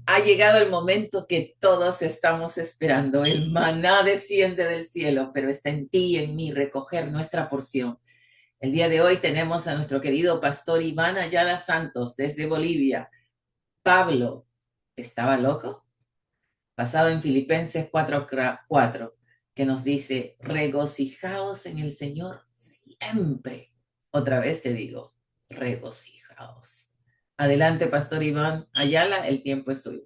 Ha llegado el momento que todos estamos esperando. El maná desciende del cielo, pero está en ti y en mí recoger nuestra porción. El día de hoy tenemos a nuestro querido pastor Iván Ayala Santos desde Bolivia. Pablo, ¿estaba loco? Basado en Filipenses 4:4, que nos dice, regocijaos en el Señor siempre. Otra vez te digo, regocijaos. Adelante, pastor Iván Ayala, el tiempo es suyo.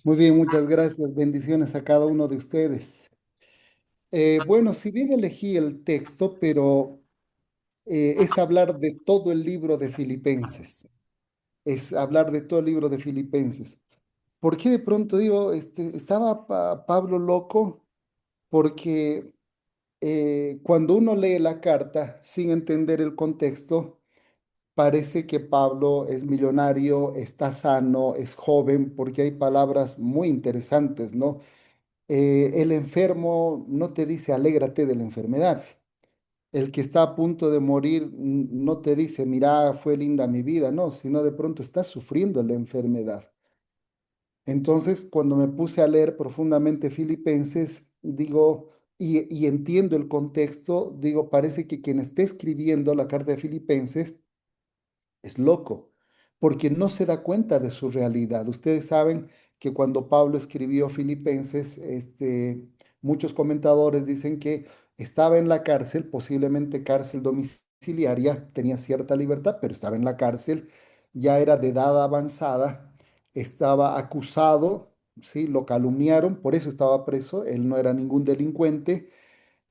Muy bien, muchas gracias. Bendiciones a cada uno de ustedes. Bueno, si bien elegí el texto, pero es hablar de todo el libro de Filipenses. Es hablar de todo el libro de Filipenses. ¿Por qué de pronto digo, estaba Pablo loco? Porque cuando uno lee la carta sin entender el contexto, parece que Pablo es millonario, está sano, es joven, porque hay palabras muy interesantes, ¿no? El enfermo no te dice alégrate de la enfermedad. El que está a punto de morir no te dice, mira, fue linda mi vida, no, sino de pronto está sufriendo la enfermedad. Entonces, cuando me puse a leer profundamente Filipenses, digo, y entiendo el contexto, digo, parece que quien esté escribiendo la carta de Filipenses es loco, porque no se da cuenta de su realidad. Ustedes saben que cuando Pablo escribió Filipenses, muchos comentadores dicen que estaba en la cárcel, posiblemente cárcel domiciliaria, tenía cierta libertad, pero estaba en la cárcel, ya era de edad avanzada, estaba acusado, ¿sí? Lo calumniaron, por eso estaba preso, él no era ningún delincuente,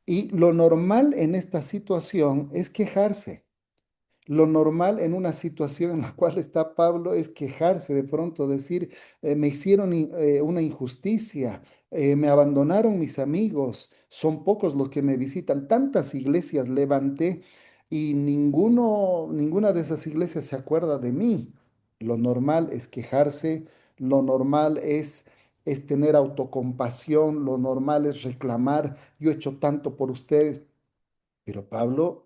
y lo normal en esta situación es quejarse. Lo normal en una situación en la cual está Pablo es quejarse, de pronto decir, me hicieron una injusticia, me abandonaron mis amigos, son pocos los que me visitan, tantas iglesias levanté y ninguna de esas iglesias se acuerda de mí. Lo normal es quejarse, lo normal es tener autocompasión, lo normal es reclamar, yo he hecho tanto por ustedes. Pero Pablo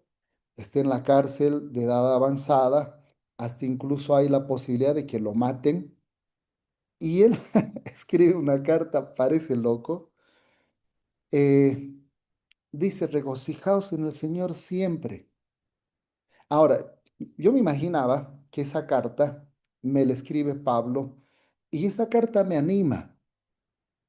está en la cárcel de edad avanzada, hasta incluso hay la posibilidad de que lo maten. Y él escribe una carta, parece loco. eh, Dice, regocijaos en el Señor siempre. Ahora, yo me imaginaba que esa carta me la escribe Pablo y esa carta me anima.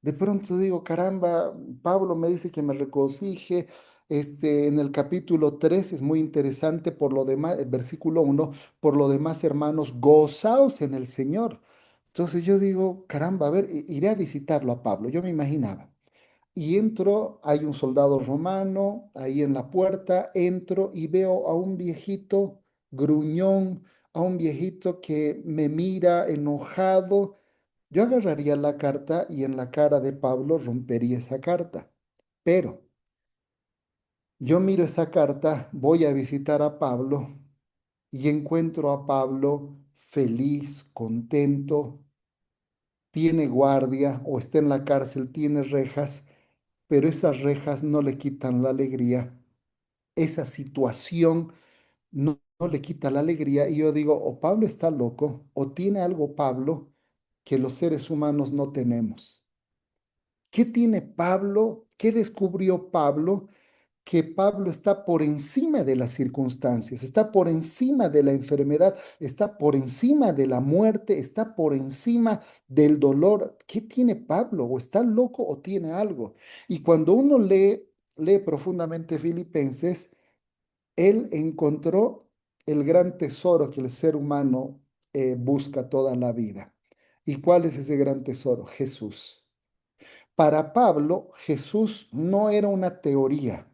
De pronto digo, caramba, Pablo me dice que me regocije. En el capítulo 3 es muy interesante por lo demás, el versículo 1, por lo demás, hermanos, gozaos en el Señor. Entonces yo digo, caramba, a ver, iré a visitarlo a Pablo, yo me imaginaba. Y entro, hay un soldado romano ahí en la puerta, entro y veo a un viejito gruñón, a un viejito que me mira enojado. Yo agarraría la carta y en la cara de Pablo rompería esa carta. Pero yo miro esa carta, voy a visitar a Pablo y encuentro a Pablo feliz, contento, tiene guardia o está en la cárcel, tiene rejas, pero esas rejas no le quitan la alegría. Esa situación no le quita la alegría. Y yo digo, o Pablo está loco o tiene algo Pablo que los seres humanos no tenemos. ¿Qué tiene Pablo? ¿Qué descubrió Pablo? Que Pablo está por encima de las circunstancias, está por encima de la enfermedad, está por encima de la muerte, está por encima del dolor. ¿Qué tiene Pablo? ¿O está loco o tiene algo? Y cuando uno lee profundamente Filipenses, él encontró el gran tesoro que el ser humano busca toda la vida. ¿Y cuál es ese gran tesoro? Jesús. Para Pablo, Jesús no era una teoría.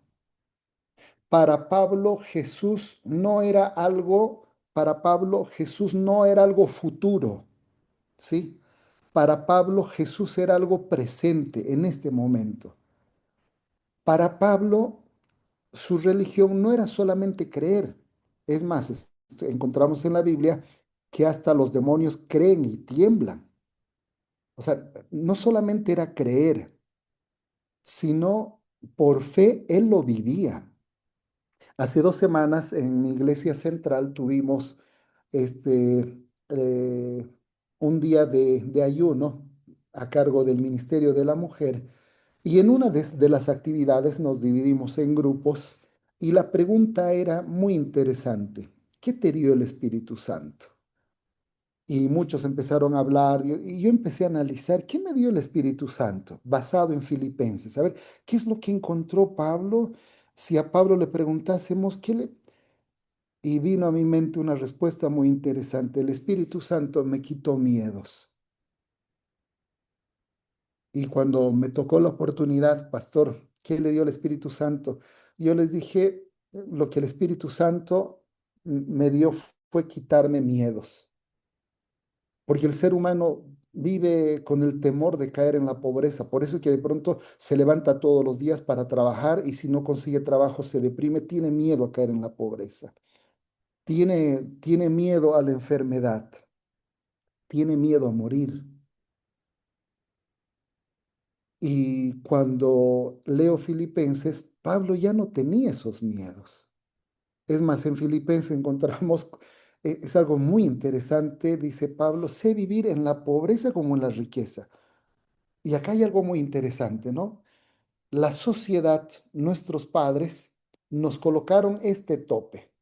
Para Pablo, Jesús no era algo, para Pablo, Jesús no era algo futuro, ¿sí? Para Pablo, Jesús era algo presente en este momento. Para Pablo, su religión no era solamente creer. Es más, encontramos en la Biblia que hasta los demonios creen y tiemblan. O sea, no solamente era creer, sino por fe él lo vivía. Hace 2 semanas en mi iglesia central tuvimos este, eh, un día de ayuno a cargo del Ministerio de la Mujer y en una de las actividades nos dividimos en grupos y la pregunta era muy interesante. ¿Qué te dio el Espíritu Santo? Y muchos empezaron a hablar y yo empecé a analizar qué me dio el Espíritu Santo, basado en Filipenses. A ver, ¿qué es lo que encontró Pablo? Si a Pablo le preguntásemos, ¿qué le... Y vino a mi mente una respuesta muy interesante. El Espíritu Santo me quitó miedos. Y cuando me tocó la oportunidad, pastor, ¿qué le dio el Espíritu Santo? Yo les dije, lo que el Espíritu Santo me dio fue quitarme miedos, porque el ser humano vive con el temor de caer en la pobreza. Por eso es que de pronto se levanta todos los días para trabajar y si no consigue trabajo se deprime, tiene miedo a caer en la pobreza, tiene miedo a la enfermedad, tiene miedo a morir. Y cuando leo Filipenses, Pablo ya no tenía esos miedos. Es más, en Filipenses encontramos, es algo muy interesante, dice Pablo, sé vivir en la pobreza como en la riqueza. Y acá hay algo muy interesante, ¿no? La sociedad, nuestros padres, nos colocaron este tope.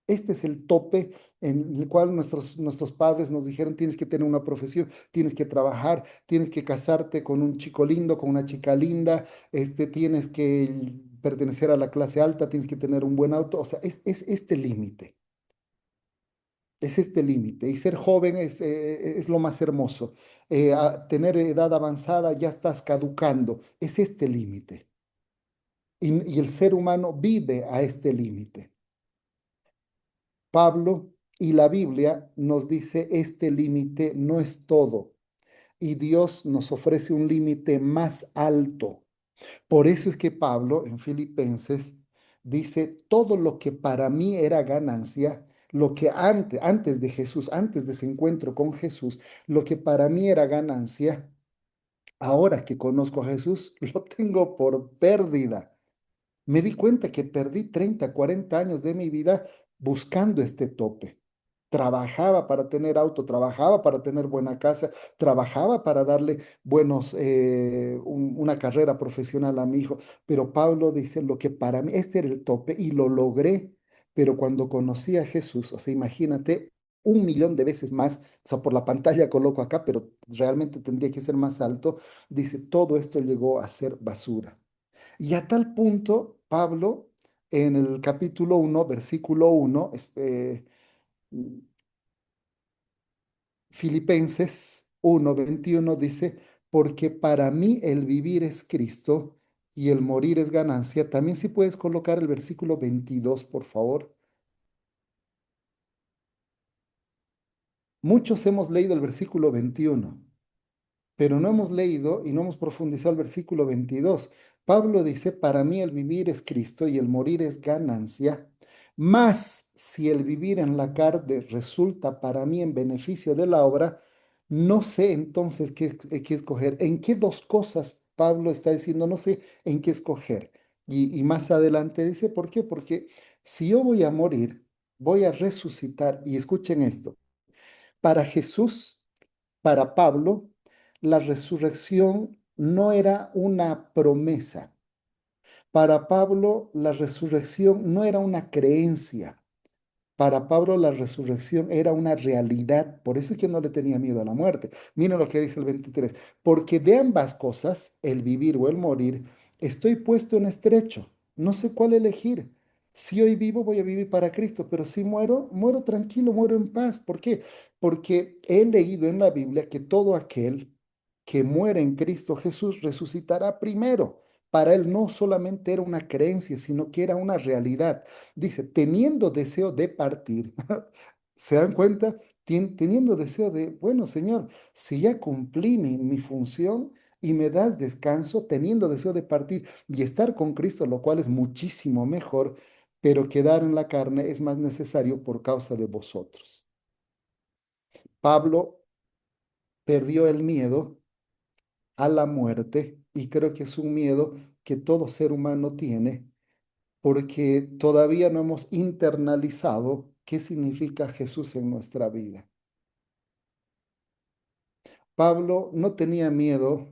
Este es el tope en el cual nuestros padres nos dijeron, tienes que tener una profesión, tienes que trabajar, tienes que casarte con un chico lindo, con una chica linda, tienes que pertenecer a la clase alta, tienes que tener un buen auto. O sea, es este límite, es este límite. Y ser joven es lo más hermoso. Tener edad avanzada ya estás caducando. Es este límite. Y el ser humano vive a este límite. Pablo y la Biblia nos dice este límite no es todo y Dios nos ofrece un límite más alto. Por eso es que Pablo en Filipenses dice todo lo que para mí era ganancia, lo que antes de Jesús, antes de ese encuentro con Jesús, lo que para mí era ganancia, ahora que conozco a Jesús, lo tengo por pérdida. Me di cuenta que perdí 30, 40 años de mi vida buscando este tope. Trabajaba para tener auto, trabajaba para tener buena casa, trabajaba para darle una carrera profesional a mi hijo. Pero Pablo dice, lo que para mí, este era el tope y lo logré. Pero cuando conocí a Jesús, o sea, imagínate, 1 millón de veces más, o sea, por la pantalla coloco acá, pero realmente tendría que ser más alto, dice, todo esto llegó a ser basura. Y a tal punto, Pablo, en el capítulo 1, versículo 1, Filipenses 1:21 dice, porque para mí el vivir es Cristo y el morir es ganancia. También si puedes colocar el versículo 22, por favor. Muchos hemos leído el versículo 21, pero no hemos leído y no hemos profundizado el versículo 22. Pablo dice, para mí el vivir es Cristo y el morir es ganancia, mas si el vivir en la carne resulta para mí en beneficio de la obra, no sé entonces qué escoger. ¿En qué dos cosas Pablo está diciendo? No sé en qué escoger. Y más adelante dice, ¿por qué? Porque si yo voy a morir, voy a resucitar, y escuchen esto, para Jesús, para Pablo, la resurrección no era una promesa. Para Pablo, la resurrección no era una creencia. Para Pablo la resurrección era una realidad, por eso es que no le tenía miedo a la muerte. Miren lo que dice el 23, porque de ambas cosas, el vivir o el morir, estoy puesto en estrecho, no sé cuál elegir. Si hoy vivo, voy a vivir para Cristo, pero si muero, muero tranquilo, muero en paz. ¿Por qué? Porque he leído en la Biblia que todo aquel que muere en Cristo Jesús resucitará primero. Para él no solamente era una creencia, sino que era una realidad. Dice, teniendo deseo de partir, ¿se dan cuenta? Teniendo deseo de, bueno, Señor, si ya cumplí mi función y me das descanso, teniendo deseo de partir y estar con Cristo, lo cual es muchísimo mejor, pero quedar en la carne es más necesario por causa de vosotros. Pablo perdió el miedo a la muerte y creo que es un miedo que todo ser humano tiene porque todavía no hemos internalizado qué significa Jesús en nuestra vida. Pablo no tenía miedo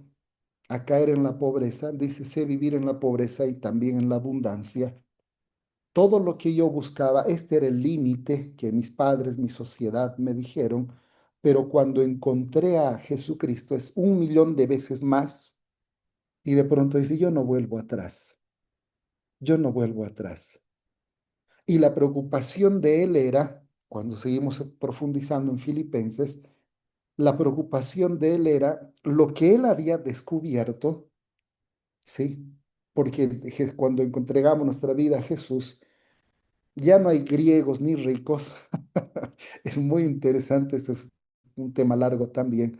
a caer en la pobreza, dice, sé vivir en la pobreza y también en la abundancia. Todo lo que yo buscaba, este era el límite que mis padres, mi sociedad me dijeron, pero cuando encontré a Jesucristo es 1.000.000 de veces más y de pronto dice, yo no vuelvo atrás, yo no vuelvo atrás. Y la preocupación de él era, cuando seguimos profundizando en Filipenses, la preocupación de él era lo que él había descubierto, ¿sí? Porque cuando entregamos nuestra vida a Jesús, ya no hay griegos ni ricos. Es muy interesante, este es un tema largo también.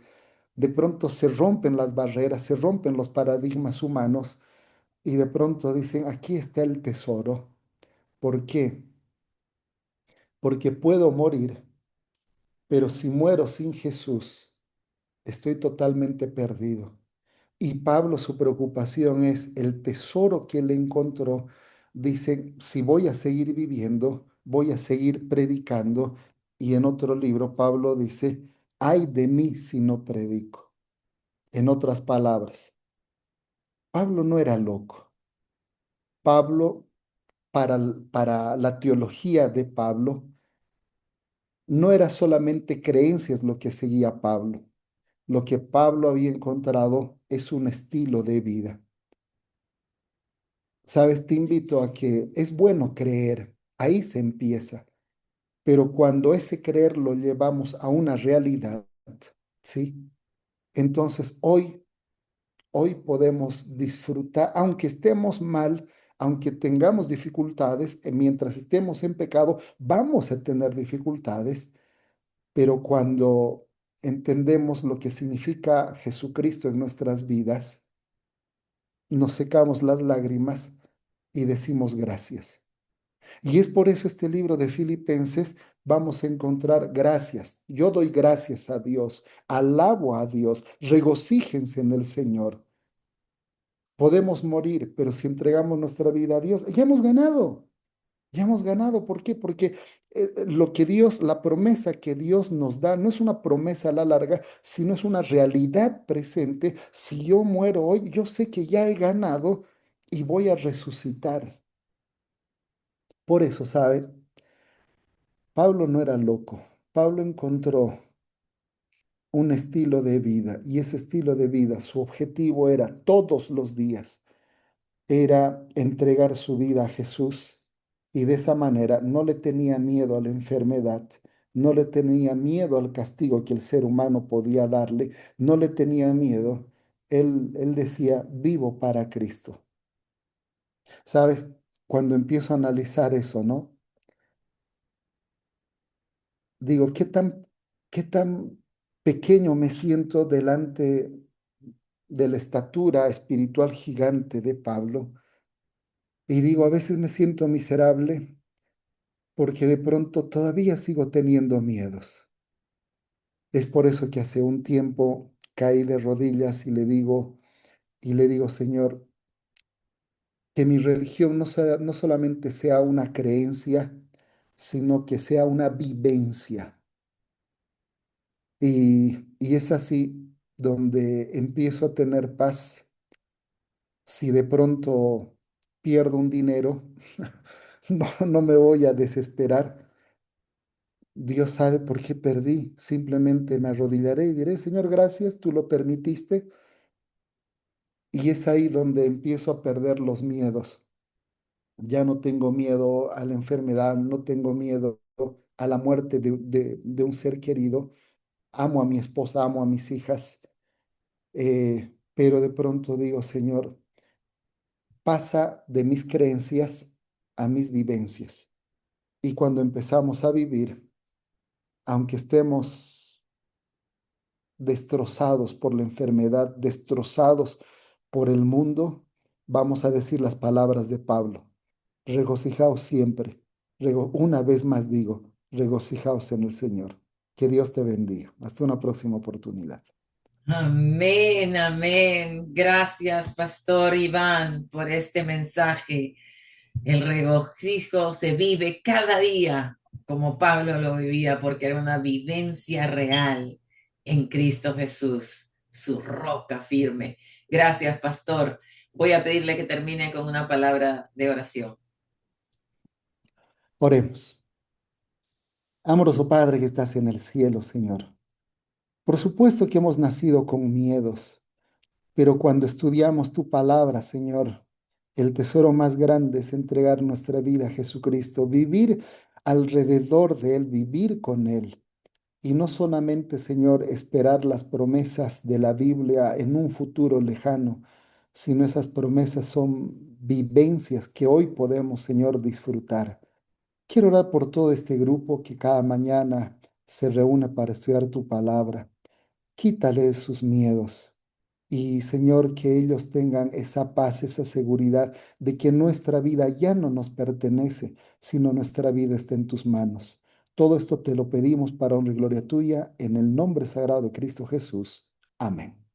De pronto se rompen las barreras, se rompen los paradigmas humanos y de pronto dicen, aquí está el tesoro. ¿Por qué? Porque puedo morir, pero si muero sin Jesús, estoy totalmente perdido. Y Pablo, su preocupación es el tesoro que él encontró. Dice, si voy a seguir viviendo, voy a seguir predicando. Y en otro libro, Pablo dice, ay de mí si no predico. En otras palabras, Pablo no era loco. Pablo, para la teología de Pablo, no era solamente creencias lo que seguía Pablo. Lo que Pablo había encontrado es un estilo de vida. Sabes, te invito a que es bueno creer, ahí se empieza, pero cuando ese creer lo llevamos a una realidad, ¿sí? Entonces hoy podemos disfrutar, aunque estemos mal, aunque tengamos dificultades, mientras estemos en pecado, vamos a tener dificultades, pero cuando entendemos lo que significa Jesucristo en nuestras vidas, nos secamos las lágrimas y decimos gracias. Y es por eso este libro de Filipenses vamos a encontrar gracias. Yo doy gracias a Dios, alabo a Dios, regocíjense en el Señor. Podemos morir, pero si entregamos nuestra vida a Dios, ya hemos ganado. Ya hemos ganado. ¿Por qué? Porque lo que Dios, la promesa que Dios nos da, no es una promesa a la larga, sino es una realidad presente. Si yo muero hoy, yo sé que ya he ganado y voy a resucitar. Por eso, ¿sabe? Pablo no era loco. Pablo encontró un estilo de vida y ese estilo de vida, su objetivo era todos los días, era entregar su vida a Jesús y de esa manera no le tenía miedo a la enfermedad, no le tenía miedo al castigo que el ser humano podía darle, no le tenía miedo. Él decía, vivo para Cristo. ¿Sabes? Cuando empiezo a analizar eso, ¿no? Digo, ¿qué tan pequeño me siento delante de la estatura espiritual gigante de Pablo? Y digo, a veces me siento miserable porque de pronto todavía sigo teniendo miedos. Es por eso que hace un tiempo caí de rodillas y le digo, Señor, que mi religión no solamente sea una creencia, sino que sea una vivencia. Y es así donde empiezo a tener paz. Si de pronto pierdo un dinero, no me voy a desesperar. Dios sabe por qué perdí. Simplemente me arrodillaré y diré, Señor, gracias, tú lo permitiste. Y es ahí donde empiezo a perder los miedos. Ya no tengo miedo a la enfermedad, no tengo miedo a la muerte de un ser querido. Amo a mi esposa, amo a mis hijas, pero de pronto digo, Señor, pasa de mis creencias a mis vivencias. Y cuando empezamos a vivir, aunque estemos destrozados por la enfermedad, destrozados por el mundo, vamos a decir las palabras de Pablo. Regocijaos siempre. Una vez más digo, regocijaos en el Señor. Que Dios te bendiga. Hasta una próxima oportunidad. Amén, amén. Gracias, Pastor Iván, por este mensaje. El regocijo se vive cada día como Pablo lo vivía, porque era una vivencia real en Cristo Jesús, su roca firme. Gracias, pastor. Voy a pedirle que termine con una palabra de oración. Oremos. Amoroso Padre que estás en el cielo, Señor. Por supuesto que hemos nacido con miedos, pero cuando estudiamos tu palabra, Señor, el tesoro más grande es entregar nuestra vida a Jesucristo, vivir alrededor de Él, vivir con Él. Y no solamente, Señor, esperar las promesas de la Biblia en un futuro lejano, sino esas promesas son vivencias que hoy podemos, Señor, disfrutar. Quiero orar por todo este grupo que cada mañana se reúne para estudiar tu palabra. Quítale sus miedos. Y Señor, que ellos tengan esa paz, esa seguridad de que nuestra vida ya no nos pertenece, sino nuestra vida está en tus manos. Todo esto te lo pedimos para honra y gloria tuya, en el nombre sagrado de Cristo Jesús. Amén.